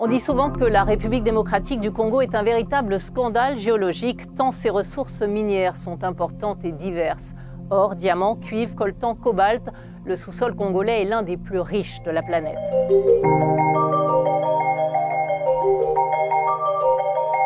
On dit souvent que la République démocratique du Congo est un véritable scandale géologique, tant ses ressources minières sont importantes et diverses. Or, diamants, cuivre, coltan, cobalt, le sous-sol congolais est l'un des plus riches de la planète.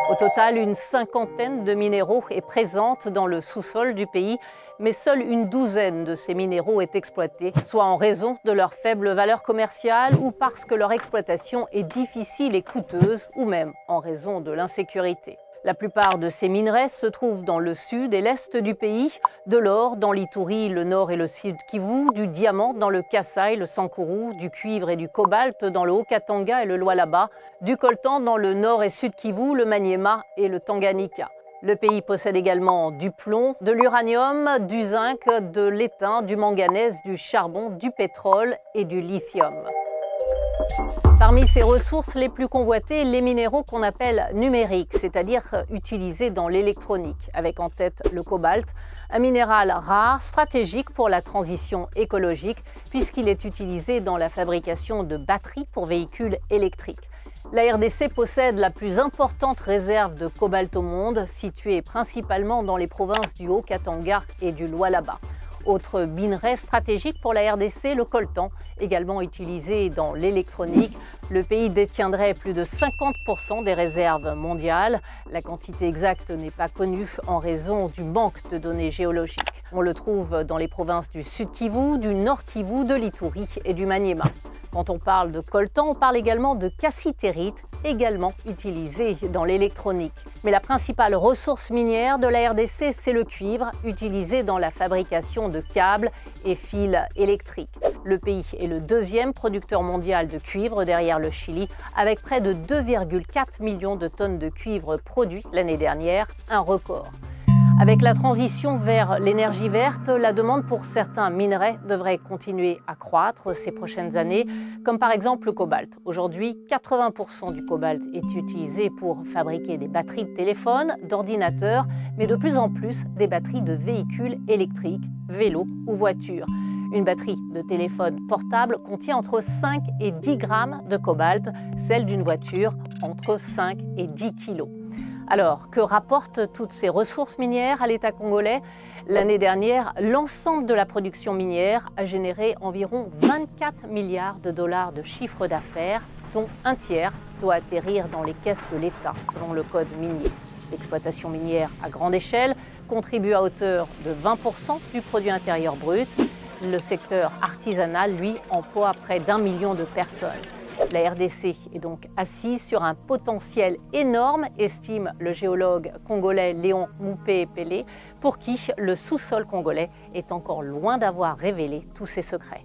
Au total, une cinquantaine de minéraux est présente dans le sous-sol du pays, mais seule une douzaine de ces minéraux est exploitée, soit en raison de leur faible valeur commerciale ou parce que leur exploitation est difficile et coûteuse, ou même en raison de l'insécurité. La plupart de ces minerais se trouvent dans le sud et l'est du pays, de l'or dans l'Ituri, le nord et le sud Kivu, du diamant dans le Kasaï, le Sankuru, du cuivre et du cobalt dans le Haut-Katanga et le Lualaba, du coltan dans le nord et sud Kivu, le Maniema et le Tanganyika. Le pays possède également du plomb, de l'uranium, du zinc, de l'étain, du manganèse, du charbon, du pétrole et du lithium. Parmi ces ressources les plus convoitées, les minéraux qu'on appelle numériques, c'est-à-dire utilisés dans l'électronique, avec en tête le cobalt, un minéral rare, stratégique pour la transition écologique, puisqu'il est utilisé dans la fabrication de batteries pour véhicules électriques. La RDC possède la plus importante réserve de cobalt au monde, située principalement dans les provinces du Haut-Katanga et du Lualaba. Autre minerai stratégique pour la RDC, le coltan, également utilisé dans l'électronique. Le pays détiendrait plus de 50% des réserves mondiales. La quantité exacte n'est pas connue en raison du manque de données géologiques. On le trouve dans les provinces du Sud Kivu, du Nord Kivu, de l'Ituri et du Maniema. Quand on parle de coltan, on parle également de cassitérite, également utilisé dans l'électronique. Mais la principale ressource minière de la RDC, c'est le cuivre, utilisé dans la fabrication de câbles et fils électriques. Le pays est le deuxième producteur mondial de cuivre derrière le Chili, avec près de 2,4 millions de tonnes de cuivre produits l'année dernière, un record. Avec la transition vers l'énergie verte, la demande pour certains minerais devrait continuer à croître ces prochaines années, comme par exemple le cobalt. Aujourd'hui, 80% du cobalt est utilisé pour fabriquer des batteries de téléphone, d'ordinateurs, mais de plus en plus des batteries de véhicules électriques, vélos ou voitures. Une batterie de téléphone portable contient entre 5 et 10 grammes de cobalt, celle d'une voiture entre 5 et 10 kilos. Alors, que rapportent toutes ces ressources minières à l'État congolais? L'année dernière, l'ensemble de la production minière a généré environ 24 milliards de dollars de chiffre d'affaires, dont un tiers doit atterrir dans les caisses de l'État, selon le code minier. L'exploitation minière à grande échelle contribue à hauteur de 20% du produit intérieur brut. Le secteur artisanal, lui, emploie près d'1 million de personnes. La RDC est donc assise sur un potentiel énorme, estime le géologue congolais Léon Moupé-Pelé, pour qui le sous-sol congolais est encore loin d'avoir révélé tous ses secrets.